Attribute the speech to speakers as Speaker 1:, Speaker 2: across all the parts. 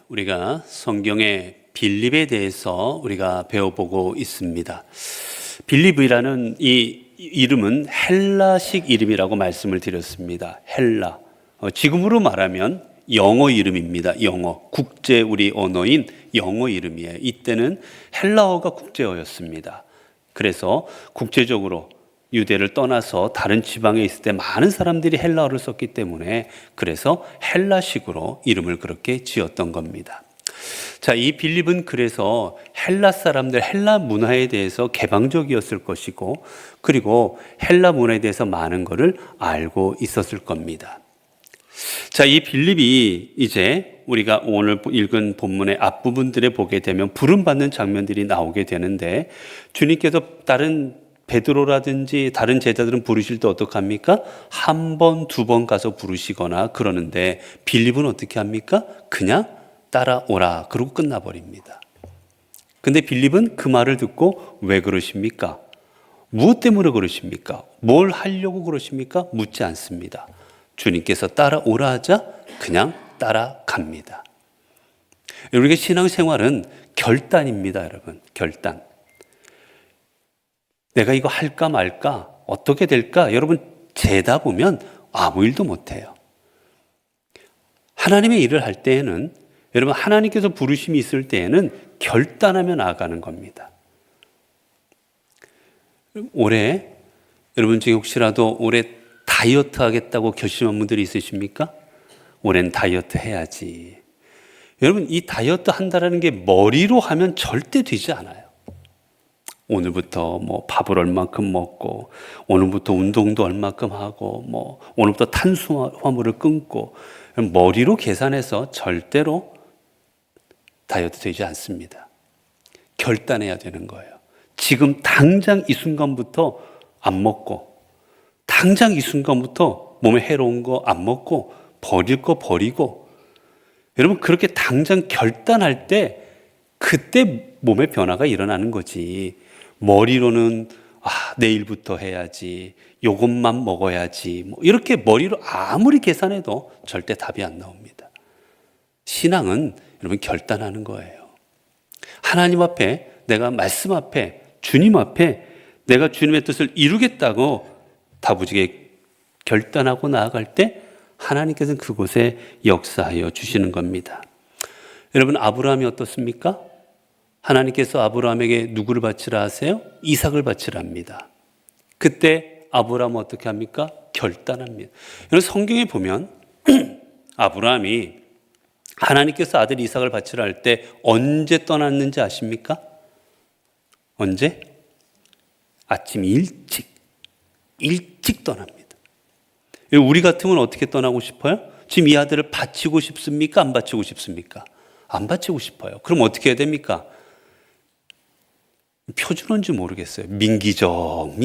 Speaker 1: 우리가 성경의 빌립에 대해서 우리가 배워보고 있습니다. 빌립이라는 이 이름은 헬라식 이름이라고 말씀을 드렸습니다. 헬라. 지금으로 말하면 영어 이름입니다. 영어. 국제 우리 언어인 영어 이름이에요. 이때는 헬라어가 국제어였습니다. 그래서 국제적으로 유대를 떠나서 다른 지방에 있을 때 많은 사람들이 헬라어를 썼기 때문에 그래서 헬라식으로 이름을 그렇게 지었던 겁니다. 자, 이 빌립은 그래서 헬라 사람들, 헬라 문화에 대해서 개방적이었을 것이고, 그리고 헬라 문화에 대해서 많은 것을 알고 있었을 겁니다. 자, 이 빌립이 이제 우리가 오늘 읽은 본문의 앞부분들에 보게 되면 부름받는 장면들이 나오게 되는데, 주님께서 다른 베드로라든지 다른 제자들은 부르실 때 어떡합니까? 한 번, 두 번 가서 부르시거나 그러는데 빌립은 어떻게 합니까? 그냥 따라오라 그러고 끝나버립니다. 근데 빌립은 그 말을 듣고 왜 그러십니까? 무엇 때문에 그러십니까? 뭘 하려고 그러십니까? 묻지 않습니다. 주님께서 따라오라 하자 그냥 따라갑니다. 우리가 신앙생활은 결단입니다, 여러분. 결단. 내가 이거 할까 말까? 어떻게 될까? 여러분 재다 보면 아무 일도 못해요. 하나님의 일을 할 때에는 여러분 하나님께서 부르심이 있을 때에는 결단하며 나아가는 겁니다. 올해 여러분 중에 혹시라도 올해 다이어트 하겠다고 결심한 분들이 있으십니까? 올해는 다이어트 해야지. 여러분 이 다이어트 한다라는 게 머리로 하면 절대 되지 않아요. 오늘부터 뭐 밥을 얼만큼 먹고 오늘부터 운동도 얼만큼 하고 뭐 오늘부터 탄수화물을 끊고 머리로 계산해서 절대로 다이어트 되지 않습니다. 결단해야 되는 거예요. 지금 당장 이 순간부터 안 먹고 당장 이 순간부터 몸에 해로운 거 안 먹고 버릴 거 버리고 여러분 그렇게 당장 결단할 때 그때 몸의 변화가 일어나는 거지. 머리로는 내일부터 해야지, 요것만 먹어야지 뭐 이렇게 머리로 아무리 계산해도 절대 답이 안 나옵니다. 신앙은 여러분 결단하는 거예요. 하나님 앞에 내가 말씀 앞에 주님 앞에 내가 주님의 뜻을 이루겠다고 다부지게 결단하고 나아갈 때 하나님께서는 그곳에 역사하여 주시는 겁니다. 여러분 아브라함이 어떻습니까? 하나님께서 아브라함에게 누구를 바치라 하세요? 이삭을 바치라 합니다. 그때 아브라함은 어떻게 합니까? 결단합니다. 여러분 성경에 보면 아브라함이 하나님께서 아들 이삭을 바치라 할 때 언제 떠났는지 아십니까? 언제? 아침 일찍 떠납니다. 우리 같으면 어떻게 떠나고 싶어요? 지금 이 아들을 바치고 싶습니까? 안 바치고 싶습니까? 안 바치고 싶어요. 그럼 어떻게 해야 됩니까? 표준어인지 모르겠어요. 민기적.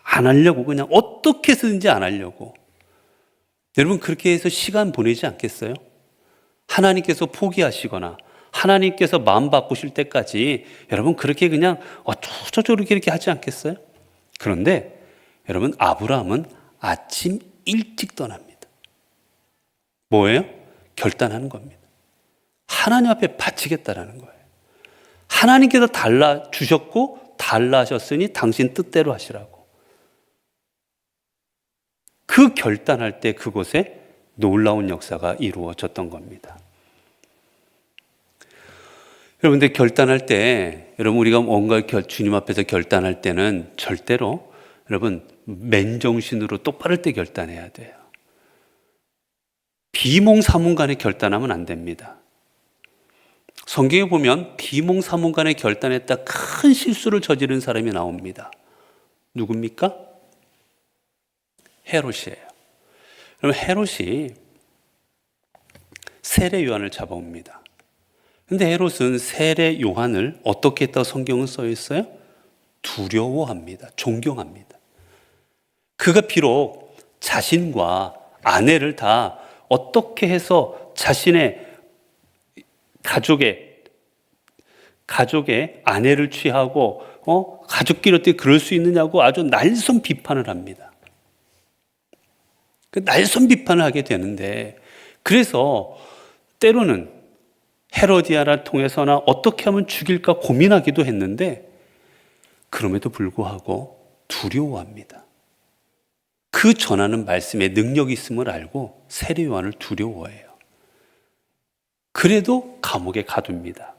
Speaker 1: 안 하려고 그냥 어떻게 해서든지 안 하려고. 여러분 그렇게 해서 시간 보내지 않겠어요? 하나님께서 포기하시거나 하나님께서 마음 바꾸실 때까지 여러분 그렇게 그냥 어쩌저쩌 이렇게 하지 않겠어요? 그런데 여러분 아브라함은 아침 일찍 떠납니다. 뭐예요? 결단하는 겁니다. 하나님 앞에 바치겠다라는 거예요. 하나님께서 달라주셨고 달라하셨으니 당신 뜻대로 하시라고. 그 결단할 때 그곳에 놀라운 역사가 이루어졌던 겁니다. 여러분들 결단할 때 여러분 우리가 뭔가 주님 앞에서 결단할 때는 절대로 여러분 맨정신으로 똑바를 때 결단해야 돼요. 비몽사몽간에 결단하면 안 됩니다. 성경에 보면 비몽사몽간에 결단했다 큰 실수를 저지른 사람이 나옵니다. 누굽니까? 헤롯이에요. 그럼 헤롯이 세례 요한을 잡아옵니다. 근데 헤롯은 세례 요한을 어떻게 했다고 성경은 써 있어요? 두려워합니다. 존경합니다. 그가 비록 자신과 아내를 다 어떻게 해서 자신의 가족의 아내를 취하고 가족끼리 어떻게 그럴 수 있느냐고 아주 날선 비판을 합니다. 날선 비판을 하게 되는데, 그래서 때로는 헤로디아를 통해서나 어떻게 하면 죽일까 고민하기도 했는데 그럼에도 불구하고 두려워합니다. 그 전하는 말씀에 능력이 있음을 알고 세례 요한을 두려워해요. 그래도 감옥에 가둡니다.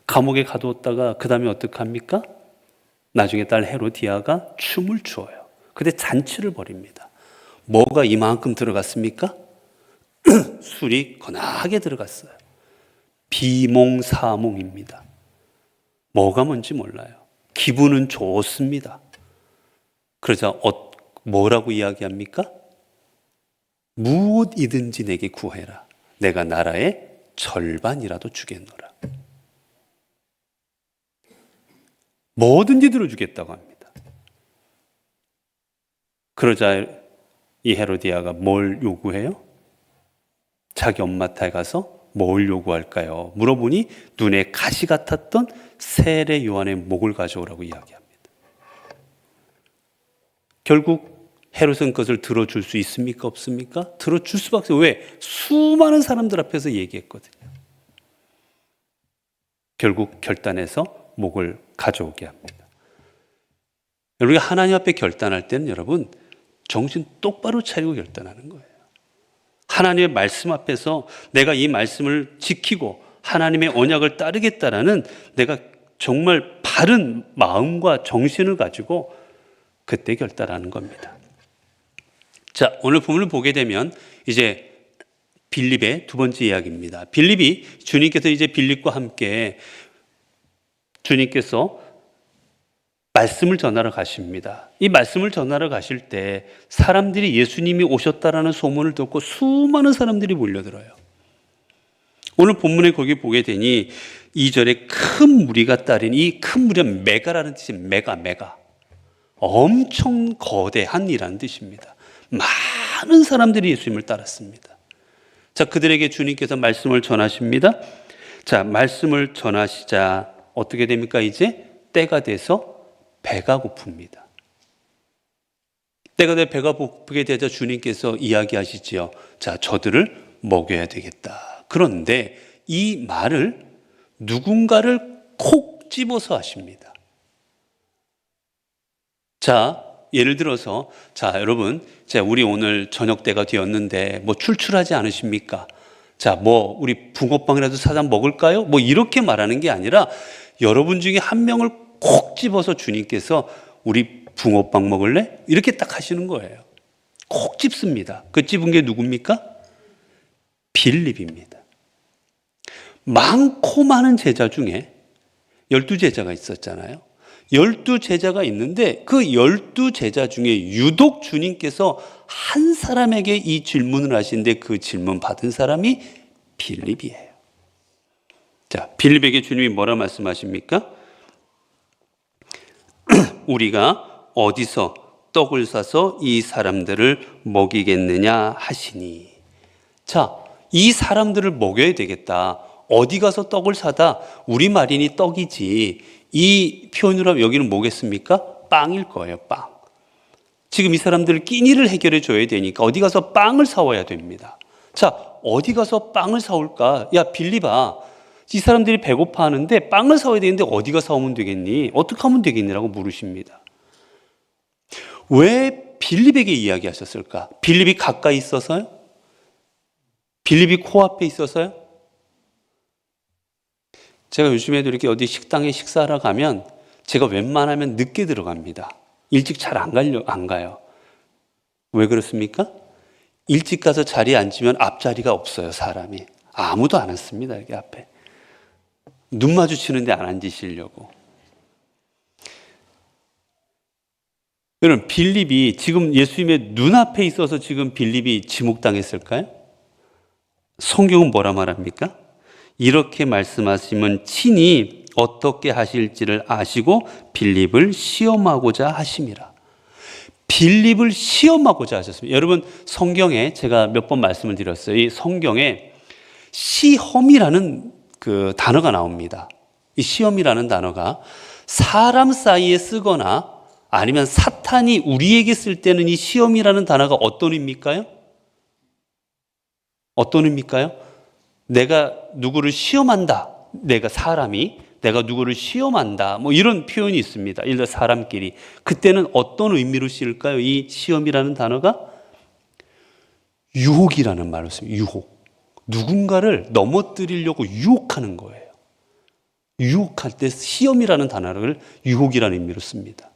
Speaker 1: 감옥에 가두었다가 그 다음에 어떻게 합니까? 나중에 딸 헤로디아가 춤을 추어요. 근데 잔치를 벌입니다. 뭐가 이만큼 들어갔습니까? 술이 거나하게 들어갔어요. 비몽사몽입니다. 뭐가 뭔지 몰라요. 기분은 좋습니다. 그러자 뭐라고 이야기합니까? 무엇이든지 내게 구해라. 내가 나라의 절반이라도 주겠노라. 뭐든지 들어주겠다고 합니다. 그러자 이 헤로디아가 뭘 요구해요? 자기 엄마 댁에 가서 뭘 요구할까요? 물어보니 눈에 가시 같았던 세례 요한의 목을 가져오라고 이야기합니다. 결국 헤롯은 그것을 들어줄 수 있습니까? 없습니까? 들어줄 수밖에 없어요. 왜? 수많은 사람들 앞에서 얘기했거든요. 결국 결단해서 목을 가져오게 합니다. 우리가 하나님 앞에 결단할 때는 여러분 정신 똑바로 차리고 결단하는 거예요. 하나님의 말씀 앞에서 내가 이 말씀을 지키고 하나님의 언약을 따르겠다라는 내가 정말 바른 마음과 정신을 가지고 그때 결단하는 겁니다. 자, 오늘 본문을 보게 되면 이제 빌립의 두 번째 이야기입니다. 빌립이 주님께서 이제 빌립과 함께 주님께서 말씀을 전하러 가십니다. 이 말씀을 전하러 가실 때 사람들이 예수님이 오셨다라는 소문을 듣고 수많은 사람들이 몰려들어요. 오늘 본문에 거기 보게 되니 2절에 큰 무리가 따른, 이 큰 무리는 메가라는 뜻입니다. 메가. 엄청 거대한이라는 뜻입니다. 많은 사람들이 예수님을 따랐습니다. 자, 그들에게 주님께서 말씀을 전하십니다. 자, 말씀을 전하시자 어떻게 됩니까? 이제 때가 돼서 배가 고픕니다. 때가 돼 배가 고프게 되자 주님께서 이야기하시지요. 자, 저들을 먹여야 되겠다. 그런데 이 말을 누군가를 콕 집어서 하십니다. 자, 예를 들어서 자, 여러분, 자, 우리 오늘 저녁 때가 되었는데 뭐 출출하지 않으십니까? 자, 뭐 우리 붕어빵이라도 사다 먹을까요? 뭐 이렇게 말하는 게 아니라 여러분 중에 한 명을 콕 집어서 주님께서 우리 붕어빵 먹을래? 이렇게 딱 하시는 거예요. 콕 집습니다. 그 집은 게 누굽니까? 빌립입니다. 많고 많은 제자 중에 12제자가 있었잖아요. 12제자가 있는데 그 12제자 중에 유독 주님께서 한 사람에게 이 질문을 하시는데 그 질문 받은 사람이 빌립이에요. 자, 빌립에게 주님이 뭐라 말씀하십니까? 우리가 어디서 떡을 사서 이 사람들을 먹이겠느냐 하시니. 자, 이 사람들을 먹여야 되겠다. 어디 가서 떡을 사다. 우리말이니 떡이지. 이 표현으로 하면 여기는 뭐겠습니까? 빵일 거예요. 빵. 지금 이 사람들 끼니를 해결해 줘야 되니까 어디 가서 빵을 사와야 됩니다. 자, 어디 가서 빵을 사올까? 야, 빌립아, 이 사람들이 배고파하는데 빵을 사와야 되는데 어디 가서 사오면 되겠니? 어떻게 하면 되겠니라고 물으십니다. 왜 빌립에게 이야기하셨을까? 빌립이 가까이 있어서요? 빌립이 코앞에 있어서요? 제가 요즘에도 이렇게 어디 식당에 식사하러 가면 제가 웬만하면 늦게 들어갑니다. 일찍 잘 안 가요. 왜 그렇습니까? 일찍 가서 자리에 앉으면 앞자리가 없어요, 사람이. 아무도 안 앉습니다, 여기 앞에. 눈 마주치는데 안 앉으시려고. 여러분, 빌립이 지금 예수님의 눈앞에 있어서 지금 빌립이 지목당했을까요? 성경은 뭐라 말합니까? 이렇게 말씀하시면 친히 어떻게 하실지를 아시고 빌립을 시험하고자 하심이라. 빌립을 시험하고자 하셨습니다. 여러분, 성경에 제가 몇 번 말씀을 드렸어요. 이 성경에 시험이라는 그 단어가 나옵니다. 이 시험이라는 단어가 사람 사이에 쓰거나 아니면 사탄이 우리에게 쓸 때는 이 시험이라는 단어가 어떤 의미일까요? 어떤 의미일까요? 내가 누구를 시험한다. 내가 누구를 시험한다. 뭐 이런 표현이 있습니다. 예를 들어 사람끼리. 그때는 어떤 의미로 쓰일까요? 이 시험이라는 단어가 유혹이라는 말로 씁니다. 유혹. 누군가를 넘어뜨리려고 유혹하는 거예요. 유혹할 때 시험이라는 단어를 유혹이라는 의미로 씁니다.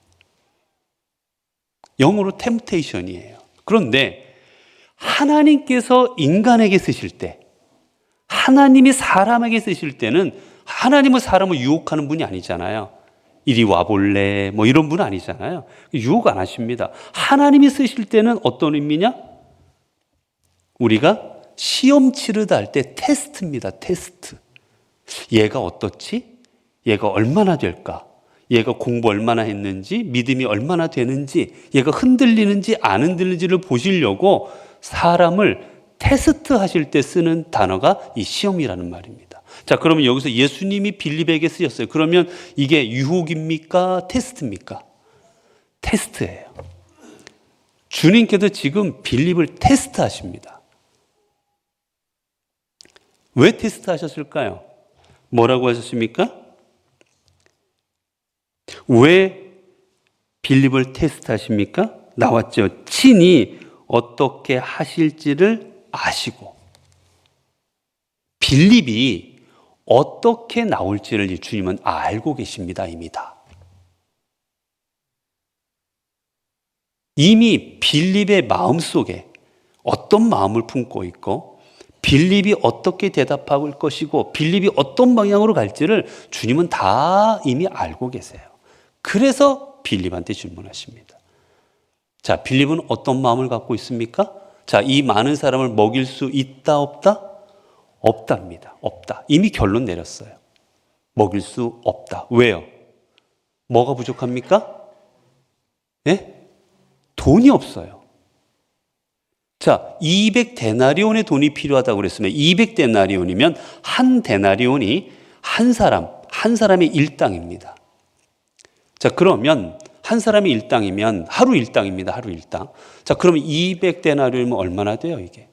Speaker 1: 영어로 temptation이에요. 그런데 하나님께서 인간에게 쓰실 때, 하나님이 사람에게 쓰실 때는 하나님은 사람을 유혹하는 분이 아니잖아요. 이리 와볼래? 뭐 이런 분 아니잖아요. 유혹 안 하십니다. 하나님이 쓰실 때는 어떤 의미냐? 우리가 시험 치르다 할 때 테스트입니다. 테스트. 얘가 어떻지? 얘가 얼마나 될까? 얘가 공부 얼마나 했는지, 믿음이 얼마나 되는지, 얘가 흔들리는지 안 흔들리는지를 보시려고 사람을 테스트 하실 때 쓰는 단어가 이 시험이라는 말입니다. 자, 그러면 여기서 예수님이 빌립에게 쓰셨어요. 그러면 이게 유혹입니까? 테스트입니까? 테스트예요. 주님께서 지금 빌립을 테스트 하십니다. 왜 테스트 하셨을까요? 뭐라고 하셨습니까? 왜 빌립을 테스트 하십니까? 나왔죠. 친히 어떻게 하실지를 아시고. 빌립이 어떻게 나올지를 주님은 알고 계십니다. 이미 다. 이미 빌립의 마음속에 어떤 마음을 품고 있고 빌립이 어떻게 대답할 것이고 빌립이 어떤 방향으로 갈지를 주님은 다 이미 알고 계세요. 그래서 빌립한테 질문하십니다. 자, 빌립은 어떤 마음을 갖고 있습니까? 자, 이 많은 사람을 먹일 수 있다, 없다? 없답니다. 없다. 이미 결론 내렸어요. 먹일 수 없다. 왜요? 뭐가 부족합니까? 예? 돈이 없어요. 자, 200데나리온의 돈이 필요하다고 그랬으면 200데나리온이면 한 데나리온이 한 사람의 일당입니다. 자, 그러면 한 사람의 일당이면 하루 일당입니다. 하루 일당. 자, 그러면 200데나리온이면 얼마나 돼요, 이게?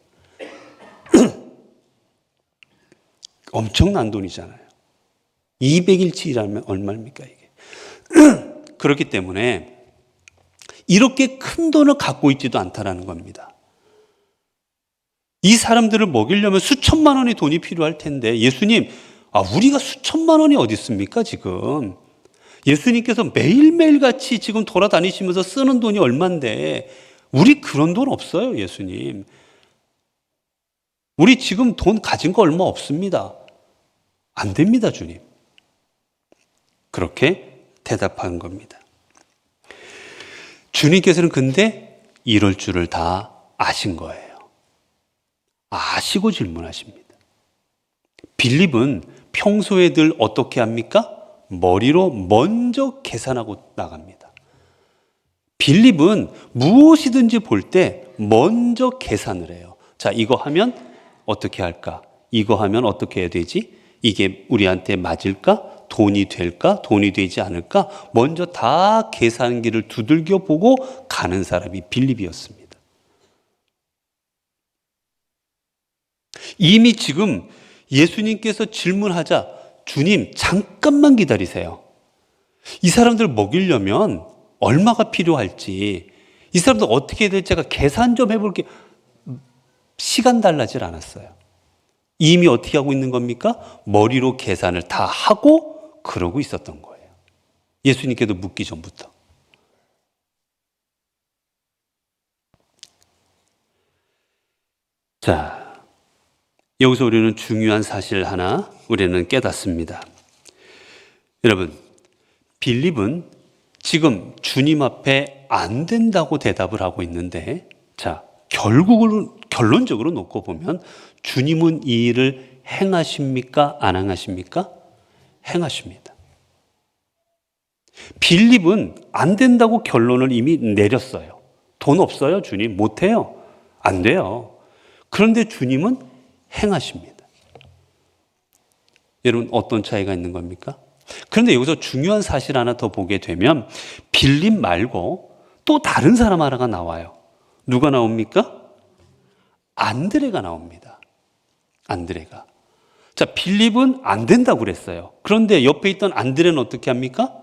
Speaker 1: 엄청난 돈이잖아요. 200일치 일하면 얼마입니까, 이게? 그렇기 때문에 이렇게 큰 돈을 갖고 있지도 않다라는 겁니다. 이 사람들을 먹이려면 수천만 원의 돈이 필요할 텐데 예수님, 우리가 수천만 원이 어디 있습니까, 지금? 예수님께서 매일매일 같이 지금 돌아다니시면서 쓰는 돈이 얼만데 우리 그런 돈 없어요, 예수님. 우리 지금 돈 가진 거 얼마 없습니다. 안 됩니다, 주님. 그렇게 대답하는 겁니다. 주님께서는 근데 이럴 줄을 다 아신 거예요. 아시고 질문하십니다. 빌립은 평소에 늘 어떻게 합니까? 머리로 먼저 계산하고 나갑니다. 빌립은 무엇이든지 볼 때 먼저 계산을 해요. 자, 이거 하면 어떻게 할까? 이거 하면 어떻게 해야 되지? 이게 우리한테 맞을까? 돈이 될까? 돈이 되지 않을까? 먼저 다 계산기를 두들겨 보고 가는 사람이 빌립이었습니다. 이미 지금 예수님께서 질문하자 주님 잠깐만 기다리세요. 이 사람들 먹이려면 얼마가 필요할지 이 사람들 어떻게 해야 될지 제가 계산 좀 해볼게. 시간 달라질 않았어요. 이미 어떻게 하고 있는 겁니까? 머리로 계산을 다 하고 그러고 있었던 거예요. 예수님께도 묻기 전부터. 자, 여기서 우리는 중요한 사실 하나 우리는 깨닫습니다. 여러분, 빌립은 지금 주님 앞에 안 된다고 대답을 하고 있는데, 자, 결론적으로 놓고 보면 주님은 이 일을 행하십니까? 안 행하십니까? 행하십니다. 빌립은 안 된다고 결론을 이미 내렸어요. 돈 없어요, 주님? 못해요. 안 돼요. 그런데 주님은 행하십니다. 여러분, 어떤 차이가 있는 겁니까? 그런데 여기서 중요한 사실 하나 더 보게 되면 빌립 말고 또 다른 사람 하나가 나와요. 누가 나옵니까? 안드레가 나옵니다. 안드레가. 자, 빌립은 안 된다고 그랬어요. 그런데 옆에 있던 안드레는 어떻게 합니까?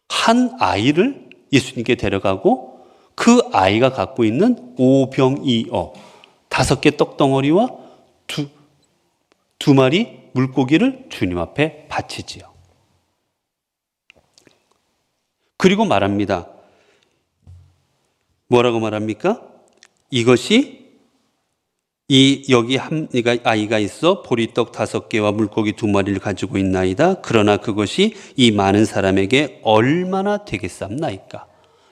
Speaker 1: 한 아이를 예수님께 데려가고 그 아이가 갖고 있는 오병이어 5개 떡덩어리와 두 마리 물고기를 주님 앞에 바치지요. 그리고 말합니다. 뭐라고 말합니까? 이것이 여기 아이가 있어 보리떡 5개와 물고기 2마리를 가지고 있나이다. 그러나 그것이 이 많은 사람에게 얼마나 되겠삼나이까?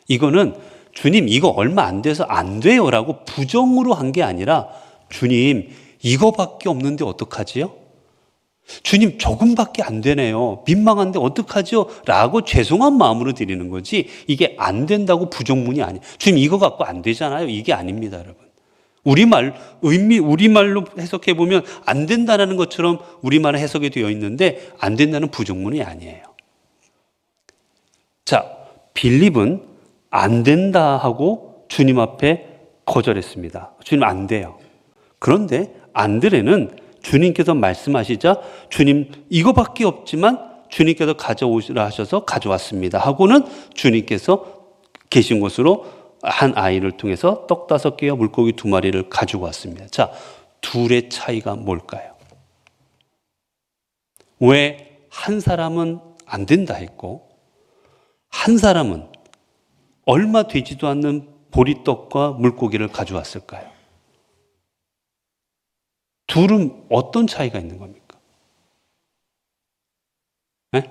Speaker 1: 이거는 주님 이거 얼마 안 돼서 안 돼요라고 부정으로 한 게 아니라 주님 이거밖에 없는데 어떡하지요? 주님 조금밖에 안 되네요. 민망한데 어떡하죠? 라고 죄송한 마음으로 드리는 거지 이게 안 된다고 부정문이 아니에요. 주님 이거 갖고 안 되잖아요. 이게 아닙니다, 여러분. 우리말로 해석해 보면 안 된다는 것처럼 우리말에 해석이 되어 있는데 안 된다는 부정문이 아니에요. 자, 빌립은 안 된다 하고 주님 앞에 거절했습니다. 주님 안 돼요. 그런데 안드레는 주님께서 말씀하시자 주님 이거밖에 없지만 주님께서 가져오시라 하셔서 가져왔습니다 하고는 주님께서 계신 곳으로 한 아이를 통해서 떡 5개와 물고기 2마리를 가지고 왔습니다. 자, 둘의 차이가 뭘까요? 왜 한 사람은 안 된다 했고 한 사람은 얼마 되지도 않는 보리떡과 물고기를 가져왔을까요? 둘은 어떤 차이가 있는 겁니까? 네?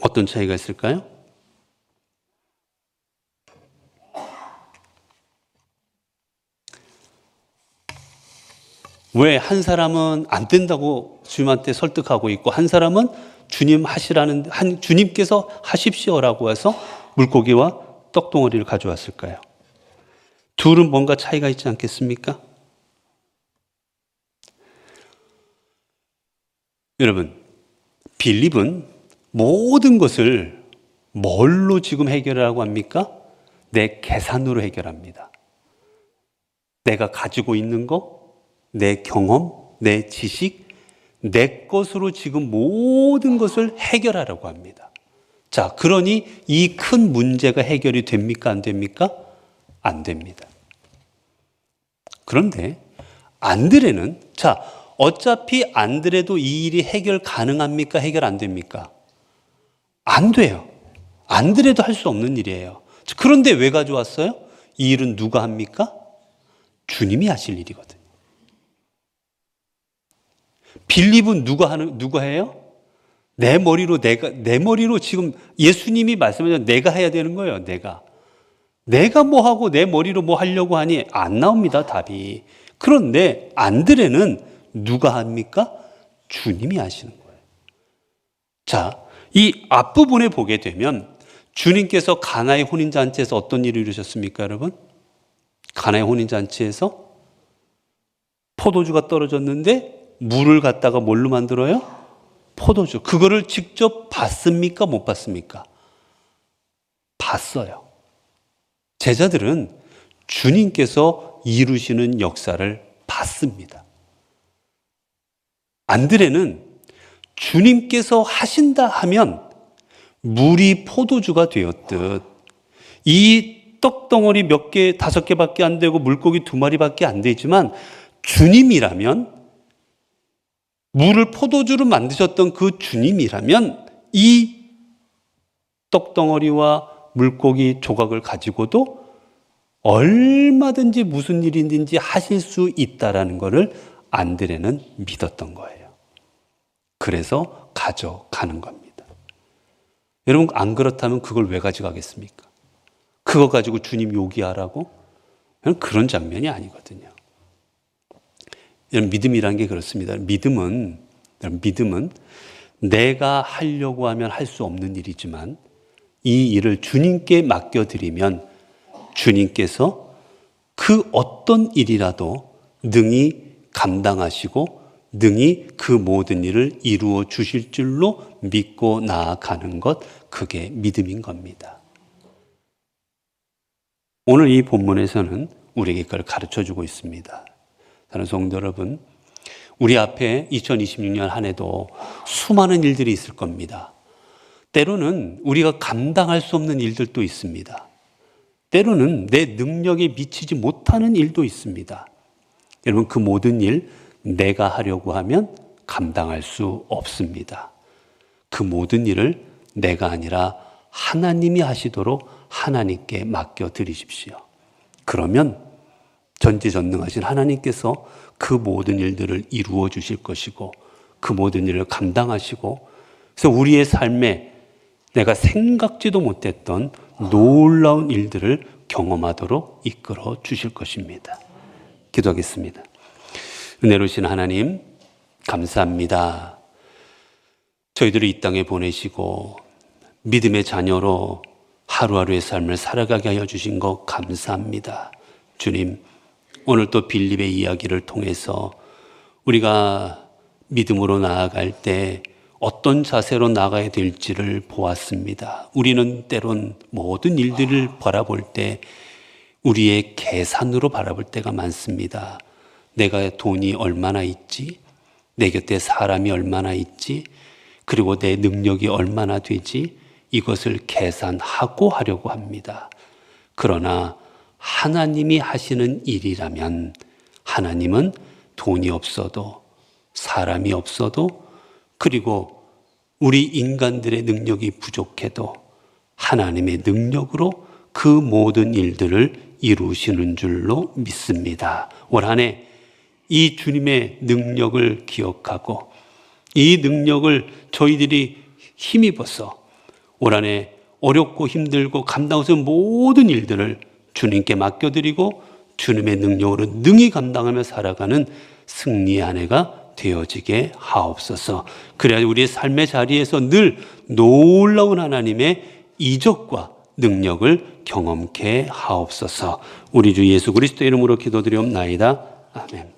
Speaker 1: 어떤 차이가 있을까요? 왜 한 사람은 안 된다고 주님한테 설득하고 있고 한 사람은 주님께서 하십시오라고 해서 물고기와 떡덩어리를 가져왔을까요? 둘은 뭔가 차이가 있지 않겠습니까? 여러분, 빌립은 모든 것을 뭘로 지금 해결하라고 합니까? 내 계산으로 해결합니다. 내가 가지고 있는 거, 내 경험, 내 지식, 내 것으로 지금 모든 것을 해결하려고 합니다. 자, 그러니 이 큰 문제가 해결이 됩니까? 안 됩니까? 안 됩니다. 그런데 안드레는 어차피 안드레도 이 일이 해결 가능합니까? 해결 안 됩니까? 안 돼요. 안드레도 할 수 없는 일이에요. 그런데 왜 가져왔어요? 이 일은 누가 합니까? 주님이 하실 일이거든요. 빌립은 누가 해요? 내 머리로 지금 예수님이 말씀하신 내가 해야 되는 거예요. 내가 뭐 하고 내 머리로 뭐 하려고 하니 안 나옵니다, 답이. 그런데 안드레는 누가 합니까? 주님이 하시는 거예요. 자, 이 앞부분에 보게 되면 주님께서 가나의 혼인잔치에서 어떤 일을 이루셨습니까, 여러분? 가나의 혼인잔치에서 포도주가 떨어졌는데 물을 갖다가 뭘로 만들어요? 포도주. 그거를 직접 봤습니까? 못 봤습니까? 봤어요. 제자들은 주님께서 이루시는 역사를 봤습니다. 안드레는 주님께서 하신다 하면 물이 포도주가 되었듯 이 떡덩어리 몇 개, 5개밖에 안 되고 물고기 2마리밖에 안 되지만 주님이라면 물을 포도주로 만드셨던 그 주님이라면 이 떡덩어리와 물고기 조각을 가지고도 얼마든지 무슨 일이든지 하실 수 있다라는 것을 안드레는 믿었던 거예요. 그래서 가져가는 겁니다. 여러분 안 그렇다면 그걸 왜 가져가겠습니까? 그거 가지고 주님 요기하라고? 그런 장면이 아니거든요. 믿음이란 게 그렇습니다. 믿음은 내가 하려고 하면 할 수 없는 일이지만 이 일을 주님께 맡겨드리면 주님께서 그 어떤 일이라도 능히 감당하시고 능히 그 모든 일을 이루어 주실 줄로 믿고 나아가는 것, 그게 믿음인 겁니다. 오늘 이 본문에서는 우리에게 그걸 가르쳐 주고 있습니다. 사랑하는 성도 여러분, 우리 앞에 2026년 한 해도 수많은 일들이 있을 겁니다. 때로는 우리가 감당할 수 없는 일들도 있습니다. 때로는 내 능력에 미치지 못하는 일도 있습니다. 여러분, 그 모든 일 내가 하려고 하면 감당할 수 없습니다. 그 모든 일을 내가 아니라 하나님이 하시도록 하나님께 맡겨드리십시오. 그러면 전지전능하신 하나님께서 그 모든 일들을 이루어 주실 것이고 그 모든 일을 감당하시고, 그래서 우리의 삶에 내가 생각지도 못했던 놀라운 일들을 경험하도록 이끌어 주실 것입니다. 기도하겠습니다. 은혜로우신 하나님, 감사합니다. 저희들을 이 땅에 보내시고 믿음의 자녀로 하루하루의 삶을 살아가게 하여 주신 것 감사합니다. 주님, 오늘 또 빌립의 이야기를 통해서 우리가 믿음으로 나아갈 때 어떤 자세로 나가야 될지를 보았습니다. 우리는 때론 모든 일들을 바라볼 때 우리의 계산으로 바라볼 때가 많습니다. 내가 돈이 얼마나 있지? 내 곁에 사람이 얼마나 있지? 그리고 내 능력이 얼마나 되지? 이것을 계산하고 하려고 합니다. 그러나 하나님이 하시는 일이라면 하나님은 돈이 없어도 사람이 없어도 그리고 우리 인간들의 능력이 부족해도 하나님의 능력으로 그 모든 일들을 이루시는 줄로 믿습니다. 올 한 해 이 주님의 능력을 기억하고 이 능력을 저희들이 힘입어서 올 한 해 어렵고 힘들고 감당할 수 없는 모든 일들을 주님께 맡겨드리고 주님의 능력으로 능히 감당하며 살아가는 승리의 한 해가 되어지게 하옵소서. 그래야 우리의 삶의 자리에서 늘 놀라운 하나님의 이적과 능력을 경험케 하옵소서. 우리 주 예수 그리스도의 이름으로 기도드리옵나이다. 아멘.